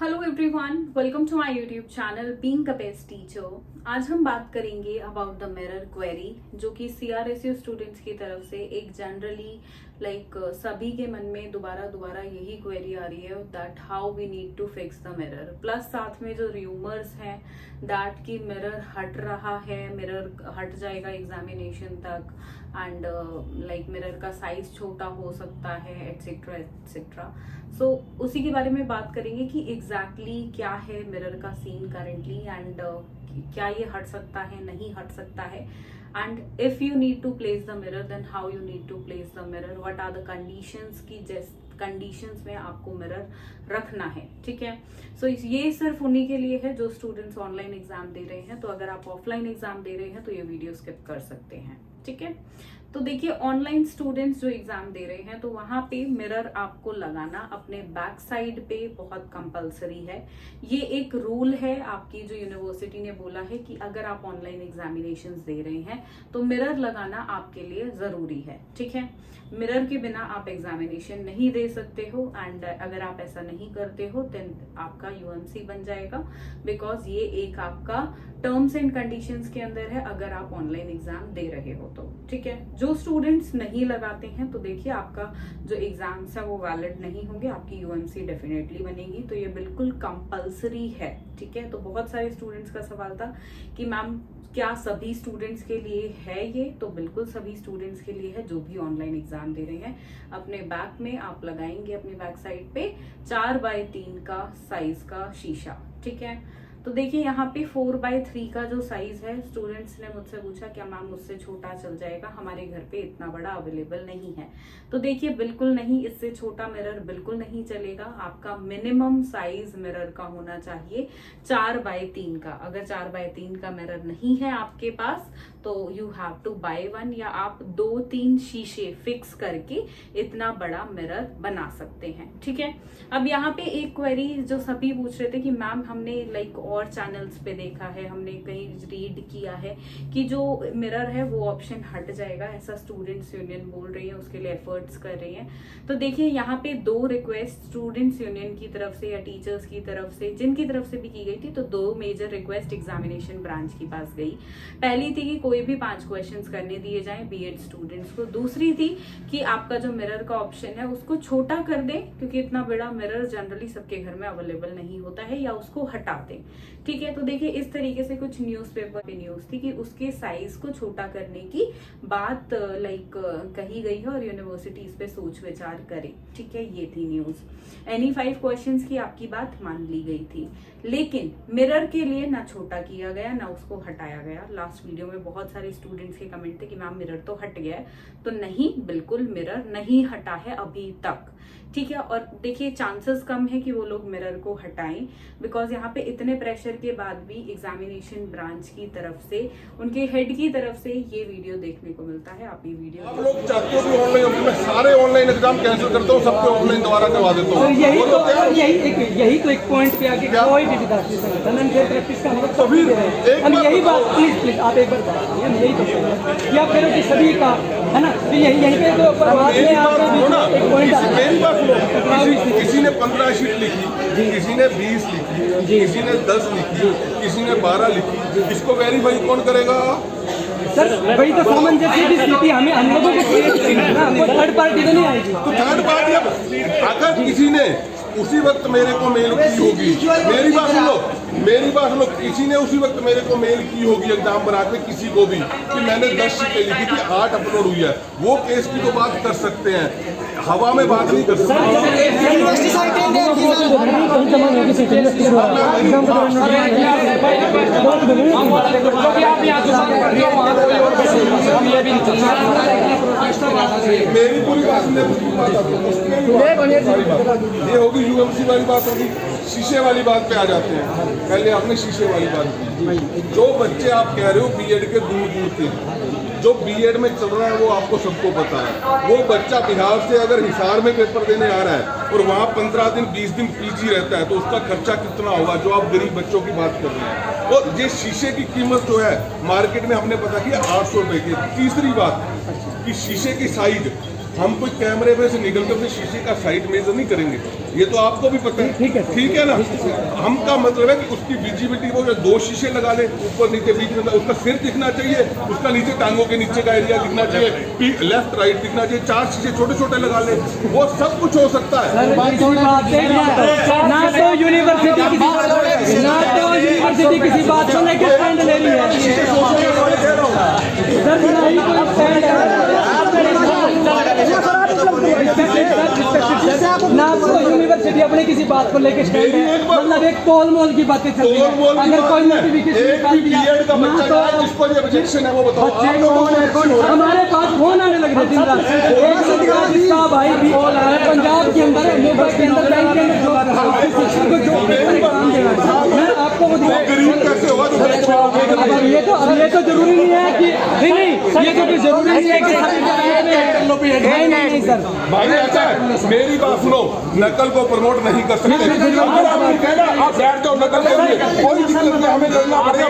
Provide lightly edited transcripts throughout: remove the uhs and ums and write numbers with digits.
Hello everyone, welcome to my YouTube channel being a best teacher. आज हम बात करेंगे अबाउट द मिरर क्वेरी, जो कि सीआरएसयू स्टूडेंट्स की तरफ से एक जनरली सभी के मन में दोबारा यही क्वेरी आ रही है that how we need to fix the mirror. Plus साथ में जो र्यूमर्स हैं दैट कि मिरर हट रहा है, मिरर हट जाएगा एग्जामिनेशन तक एंड मिरर का साइज छोटा हो सकता है एटसेट्रा एटसेट्रा। सो उसी के बारे में बात करेंगे कि एग्जैक्टली क्या है मिरर का सीन करेंटली एंड क्या ये हट सकता है, नहीं हट सकता है, and if you need to place the mirror then how you need to place the mirror, what are the conditions की कंडीशंस में आपको मिरर रखना है। ठीक है, सो ये सिर्फ उन्हीं के लिए है जो स्टूडेंट्स ऑनलाइन एग्जाम दे रहे हैं। तो अगर आप ऑफलाइन एग्जाम दे रहे हैं तो ये वीडियो स्किप कर सकते हैं। ठीक है, तो देखिए ऑनलाइन स्टूडेंट्स जो एग्जाम दे रहे हैं तो वहां पे मिरर आपको लगाना अपने बैक साइड पे बहुत कंपलसरी है। ये एक रूल है आपकी जो यूनिवर्सिटी ने बोला है कि अगर आप ऑनलाइन एग्जामिनेशंस दे रहे हैं तो मिरर लगाना आपके लिए जरूरी है। ठीक है, मिरर के बिना आप एग्जामिनेशन नहीं दे सकते हो एंड अगर आप ऐसा नहीं करते हो देन आपका यूएमसी बन जाएगा, बिकॉज ये एक आपका टर्म्स एंड कंडीशंस के अंदर है अगर आप ऑनलाइन एग्जाम दे रहे हो तो। ठीक है, जो स्टूडेंट्स नहीं लगाते हैं तो देखिए आपका जो एग्जाम्स है वो वैलिड नहीं होंगे, आपकी यूएमसी डेफिनेटली बनेगी। तो ये बिल्कुल कंपलसरी है। ठीक है, तो बहुत सारे स्टूडेंट्स का सवाल था कि मैम क्या सभी स्टूडेंट्स के लिए है ये? तो बिल्कुल सभी स्टूडेंट्स के लिए है जो भी ऑनलाइन एग्जाम दे रहे हैं। अपने बैक में आप लगाएंगे अपनी बैक साइड पे 4x3 का साइज का शीशा। ठीक है, तो देखिए यहाँ पे 4x3 का जो साइज है, स्टूडेंट्स ने मुझसे पूछा क्या मैम मुझसे छोटा चल जाएगा, हमारे घर पे इतना बड़ा अवेलेबल नहीं है। तो देखिए बिल्कुल नहीं, इससे छोटा मिरर बिल्कुल नहीं चलेगा। आपका मिनिमम साइज मिरर का होना चाहिए 4x3 का। अगर 4x3 का मिरर नहीं है आपके पास तो you have to buy one, या आप 2-3 शीशे फिक्स करके इतना बड़ा मिरर बना सकते हैं। ठीक है, अब यहाँ पे एक क्वेरी जो सभी पूछ रहे थे कि मैम हमने और चैनल्स पे देखा है, हमने कहीं रीड किया है कि जो मिरर है वो ऑप्शन हट जाएगा, ऐसा स्टूडेंट्स यूनियन बोल रही है, उसके लिए एफर्ट्स कर रही है। तो देखिए यहाँ पे 2 रिक्वेस्ट स्टूडेंट्स यूनियन की तरफ से या टीचर्स की तरफ से, जिनकी तरफ से भी की गई थी, तो 2 मेजर रिक्वेस्ट एग्जामिनेशन ब्रांच के पास गई। पहली थी कि कोई भी 5 क्वेश्चंस करने दिए जाएं बीएड स्टूडेंट्स को। दूसरी थी कि आपका जो मिरर का ऑप्शन है उसको छोटा कर दें, क्योंकि इतना बड़ा मिरर जनरली सबके घर में अवेलेबल नहीं होता है, या उसको हटा दें। ठीक है, तो देखिए इस तरीके से कुछ न्यूज़पेपर पे न्यूज थी कि उसके साइज को छोटा करने की बात कही गई है और यूनिवर्सिटी इस पे सोच विचार करे। ठीक है, ये थी न्यूज। एनी 5 क्वेश्चंस की आपकी बात मान ली गई थी, लेकिन मिरर के लिए ना छोटा किया गया ना उसको हटाया गया। लास्ट वीडियो में बहुत सारे स्टूडेंट्स के कमेंट थे कि मैम मिरर तो हट गया है, तो नहीं, बिल्कुल मिरर नहीं हटा है अभी तक। ठीक है, और देखिए चांसेस कम है कि वो लोग मिरर को हटाएं, बिकॉज यहाँ पे इतने प्रेशर के बाद भी एग्जामिनेशन ब्रांच की तरफ से, उनके हेड की तरफ से ये वीडियो देखने को मिलता है। आप ये वीडियो आप लोग चाहते हो कि ऑनलाइन, मैं सारे ऑनलाइन एग्जाम कैंसिल करता हूँ, सबके ऑनलाइन दोबारा करवा देता हूँ। यही तो एक पॉइंट पे आके कोई भी विद्यार्थी संगठन प्रैक्टिस का मतलब सभी हम यही बात प्लीज आप एक बार बताइए, हम यही तो या फिर कि सभी का है ना, तो यहीं पे जो किसी ने 15 शीट लिखी, किसी ने 20 लिखी, किसी ने 10 लिखी, किसी ने 12 लिखी, इसको वेरीफाई कौन करेगा? सर वही तो सामंजस्य की स्थिति हमें हम लोगों को क्रिएट करनी है ना, कोई थर्ड पार्टी तो नहीं आएगी। तो थर्ड पार्टी अगर किसी ने उसी वक्त मेरे को मेल की होगी, मेरी बात सुनो, किसी ने उसी वक्त मेरे को मेल की होगी एग्जाम बना के किसी को भी कि मैंने 10 शीटें लिखी थी, 8 अपलोड हुई है, वो केस की तो बात कर सकते हैं, हवा में बात नहीं कर सकते। मेरी पूरी बात ये होगी, यूएमसी वाली बात होगी। शीशे वाली बात पे आ जाते हैं। पहले आपने शीशे वाली बात की। जो बच्चे आप कह रहे हो बीएड के दूर के, जो बीएड में चल रहा है वो आपको सबको पता है। वो बच्चा बिहार से अगर हिसार में पेपर देने आ रहा है और वहाँ 15 दिन 20 दिन पीजी रहता है तो उसका खर्चा कितना होगा, जो आप गरीब बच्चों की बात कर रहे हैं। और ये शीशे की कीमत जो है मार्केट में हमने पता किया 800 रुपए की। तीसरी बात कि शीशे की साइज हम कोई कैमरे में से निकल के अपने शीशे का साइड मेजर नहीं करेंगे, ये तो आपको भी पता है। ठीक है ना, हम का मतलब है कि उसकी विजिबिलिटी वो 2 शीशे लगा ले, ऊपर नीचे बीच में, उसका सिर दिखना चाहिए, उसका नीचे टांगों के नीचे का एरिया दिखना चाहिए, लेफ्ट राइट दिखना चाहिए, 4 शीशे छोटे छोटे लगा ले, वो सब कुछ हो सकता है। ना तो यूनिवर्सिटी किसी बात को लेकर स्टैंड ले रही है सर, ना ही कोई स्टैंड ना तो यूनिवर्सिटी अपने किसी बात को लेकर स्टैंड है, मतलब एक पोल मोल की बातें चल रही है। अगर कोई हमारे पास फोन आने लग रहे दिन रात, जिसका भाई पंजाब के अंदर मुंबई के अंदर बैंक के अंदर मैं आपको ये तो जरूरी नहीं है कि नहीं, ये तो जरूरी नहीं है कि नहीं सर। भाई ऐसा है, मेरी बात सुनो, नकल को प्रमोट नहीं कर सकते। आप बैठ जाओ, नकल करेंगे, कोई दिक्कत नहीं, हमें लड़ना पड़ेगा,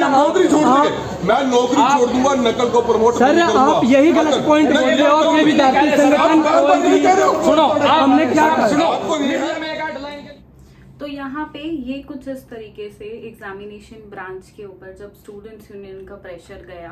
नौकरी छोड़ देंगे, मैं नौकरी छोड़ दूंगा, नकल को प्रमोट सर। आप यही गलत पॉइंट बोल रहे हो कि विद्यार्थी संगठन सुनो हमने क्या तो यहाँ पे ये कुछ इस तरीके से एग्जामिनेशन ब्रांच के ऊपर जब स्टूडेंट्स यूनियन का प्रेशर गया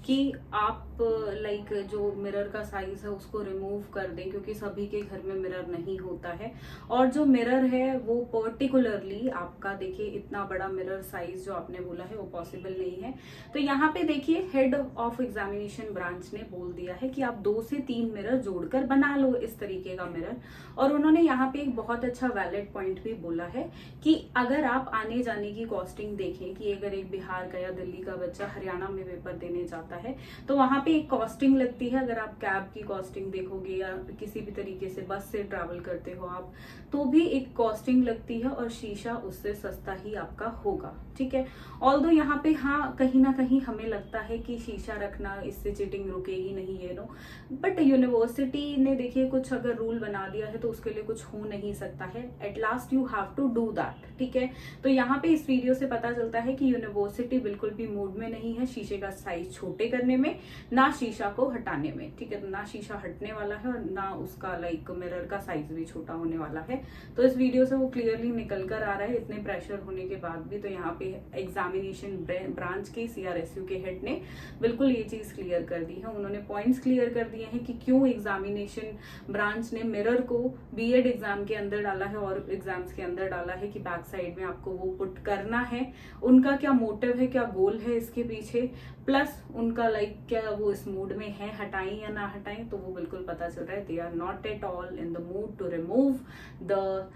कि आप लाइक जो मिरर का साइज है उसको रिमूव कर दें, क्योंकि सभी के घर में मिरर नहीं होता है, और जो मिरर है वो पर्टिकुलरली आपका देखिए इतना बड़ा मिरर साइज जो आपने बोला है वो पॉसिबल नहीं है। तो यहाँ पे देखिए हेड ऑफ एग्जामिनेशन ब्रांच ने बोल दिया है कि आप 2 से 3 मिरर जोड़कर बना लो इस तरीके का मिरर। और उन्होंने यहाँ पे एक बहुत अच्छा वैलिड पॉइंट भी बोला है कि अगर आप आने जाने की कॉस्टिंग देखें कि अगर एक बिहार का या दिल्ली का बच्चा हरियाणा में पेपर देने जाता है तो वहां पे एक कॉस्टिंग लगती है। अगर आप कैब की कॉस्टिंग देखोगे या किसी भी तरीके से बस से ट्रैवल करते हो आप, तो भी एक कॉस्टिंग लगती है और शीशा उससे सस्ता ही आपका होगा। ठीक है, ऑल्दो यहाँ पे हाँ कहीं ना कहीं हमें लगता है कि शीशा रखना इससे चीटिंग रुकेगी नहीं, ये नो, बट यूनिवर्सिटी ने देखिए कुछ अगर रूल बना दिया है तो उसके लिए कुछ हो नहीं सकता है। At last you have to do that. ठीक है, तो यहाँ पे इस वीडियो से पता चलता है कि यूनिवर्सिटी बिल्कुल भी मूड में नहीं है शीशे का साइज छोटे करने में, ना शीशा को हटाने में। ठीक है, तो ना शीशा हटने वाला है और ना उसका लाइक मिरर का साइज भी छोटा होने वाला है। तो इस वीडियो से वो क्लियरली निकल कर आ रहा है इतने प्रेशर होने के बाद भी। तो यहाँ पे एग्जामिनेशन ब्रांच के CRSU के हेड ने बिल्कुल ये चीज क्लियर कर दी है। उन्होंने पॉइंट्स क्लियर कर दिए हैं कि क्यों एग्जामिनेशन ब्रांच ने मिरर को B.Ed एग्जाम के अंदर डाला है और एग्जाम्स के अंदर डाला है कि बैक साइड में आपको वो पुट करना है। उनका क्या मोटिव है, क्या गोल है इसके पीछे, प्लस उनका लाइक क्या वो इस मूड में है हटाएं या ना हटाएं, तो वो बिल्कुल पता चल रहा है। They are not at all in the mood to remove the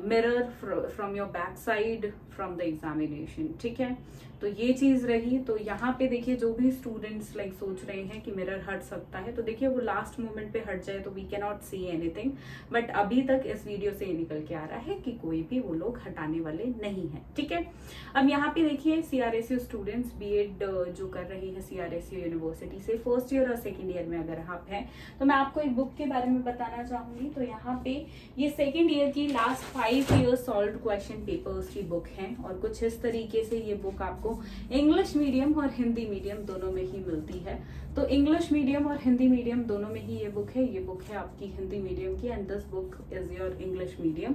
mirror from your back side from the examination. ठीक है, तो ये चीज रही। तो यहाँ पे देखिए जो भी स्टूडेंट्स लाइक सोच रहे हैं कि मिरर हट सकता है, तो देखिए वो लास्ट मोमेंट पे हट जाए तो we can not see anything, but अभी तक इस वीडियो से ये निकल के आ रहा है कि कोई भी वो लोग हटाने वाले नहीं है। ठीक है, अब यहाँ पे देखिए CRSU स्टूडेंट्स B.Ed जो कर रही है CRSU यूनिवर्सिटी से फर्स्ट ईयर और सेकेंड ईयर में अगर आप हैं तो मैं आपको एक बुक के बारे में बताना चाहूंगी। तो यहाँ पे ये सेकेंड ईयर की last 5 years solved question papers की बुक है और कुछ इस तरीके से ये बुक आपको इंग्लिश मीडियम और हिंदी मीडियम दोनों में ही मिलती है। तो इंग्लिश मीडियम और हिंदी मीडियम दोनों में ही ये बुक है। ये बुक है आपकी हिंदी मीडियम की and this book is your English medium.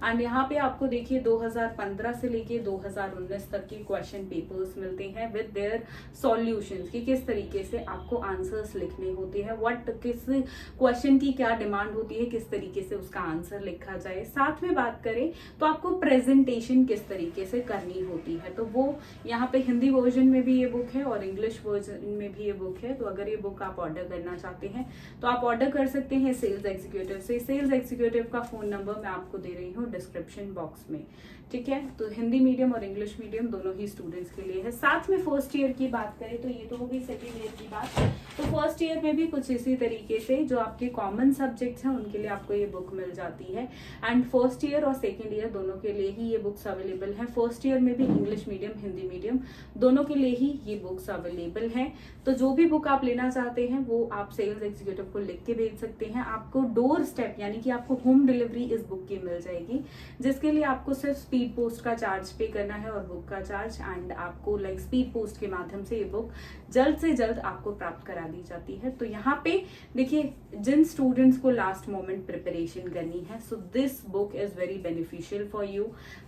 And यहाँ पे आपको देखिए 2015 से लेके 2019 तक की क्वेश्चन पेपर्स मिलते हैं विद देयर सॉल्यूशंस कि किस तरीके से आपको आंसर्स लिखने होते हैं, व्हाट किस क्वेश्चन की क्या डिमांड होती है, किस तरीके से उसका आंसर लिखा जाए। साथ में बात करें तो आपको प्रेजेंटेशन किस तरीके से करनी होती है, तो वो यहाँ पे हिंदी वर्जन में भी ये बुक है और इंग्लिश वर्जन में भी ये बुक है। तो अगर ये बुक आप ऑर्डर करना चाहते हैं तो आप ऑर्डर कर सकते हैं सेल्स एग्जीक्यूटिव से। सेल्स एग्जीक्यूटिव का फोन नंबर मैं आपको दे रही हूँ डिस्क्रिप्शन बॉक्स में। ठीक है, तो हिंदी मीडियम और इंग्लिश मीडियम दोनों ही स्टूडेंट्स के लिए है। साथ में फर्स्ट ईयर की बात करें तो ये तो हो गई सेकेंड ईयर की बात। तो फर्स्ट ईयर में भी कुछ इसी तरीके से जो आपके कॉमन सब्जेक्ट्स हैं उनके लिए आपको ये बुक मिल जाती है। एंड फर्स्ट फर्स्ट ईयर और सेकेंड ईयर दोनों के लिए ही ये बुक्स अवेलेबल हैं। फर्स्ट ईयर में भी इंग्लिश मीडियम, हिंदी मीडियम दोनों के लिए ही ये बुक्स अवेलेबल हैं। तो जो भी बुक आप लेना चाहते हैं वो आप सेल्स एग्जीक्यूटिव को लिख के भेज सकते हैं। आपको डोर स्टेप यानी कि आपको होम डिलीवरी इस बुक की मिल जाएगी, जिसके लिए आपको सिर्फ स्पीड पोस्ट का चार्ज पे करना है और बुक का चार्ज, एंड आपको लाइक स्पीड पोस्ट के माध्यम से ये बुक जल्द से जल्द आपको प्राप्त करा दी जाती है। तो यहाँ पे देखिए, जिन स्टूडेंट्स को लास्ट मोमेंट प्रिपरेशन करनी है, so this book is very beneficial for you.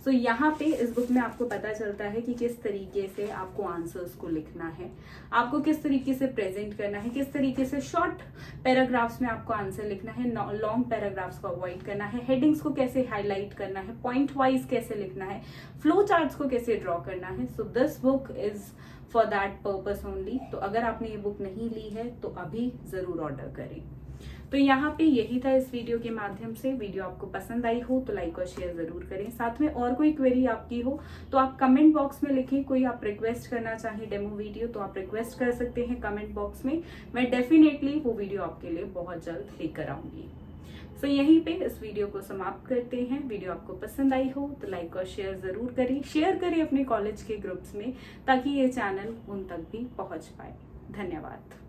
So यहाँ पे इस बुक में आपको पता चलता है कि किस तरीके से आपको आंसर्स को लिखना है, आपको किस तरीके से प्रेजेंट करना है, किस तरीके से शॉर्ट पैराग्राफ्स में आपको आंसर लिखना है, लॉन्ग पैराग्राफ्स को अवॉइड करना है, हेडिंग्स को कैसे हाईलाइट करना है, पॉइंट वाइज कैसे लिखना है, फ्लो चार्ट्स को कैसे ड्रॉ करना है। So this book is for that purpose only. तो अगर आपने ये बुक नहीं ली है तो अभी जरूर ऑर्डर करें। तो यहाँ पे यही था इस वीडियो के माध्यम से। वीडियो आपको पसंद आई हो तो लाइक और शेयर जरूर करें। साथ में और कोई क्वेरी आपकी हो तो आप कमेंट बॉक्स में लिखें। कोई आप रिक्वेस्ट करना चाहें डेमो वीडियो तो आप रिक्वेस्ट कर सकते हैं कमेंट बॉक्स में। मैं डेफिनेटली वो वीडियो आपके लिए बहुत जल्द लेकर आऊंगी। तो यहीं पे इस वीडियो को समाप्त करते हैं। वीडियो आपको पसंद आई हो तो लाइक और शेयर जरूर करें। शेयर करें अपने कॉलेज के ग्रुप्स में ताकि ये चैनल उन तक भी पहुंच पाए। धन्यवाद।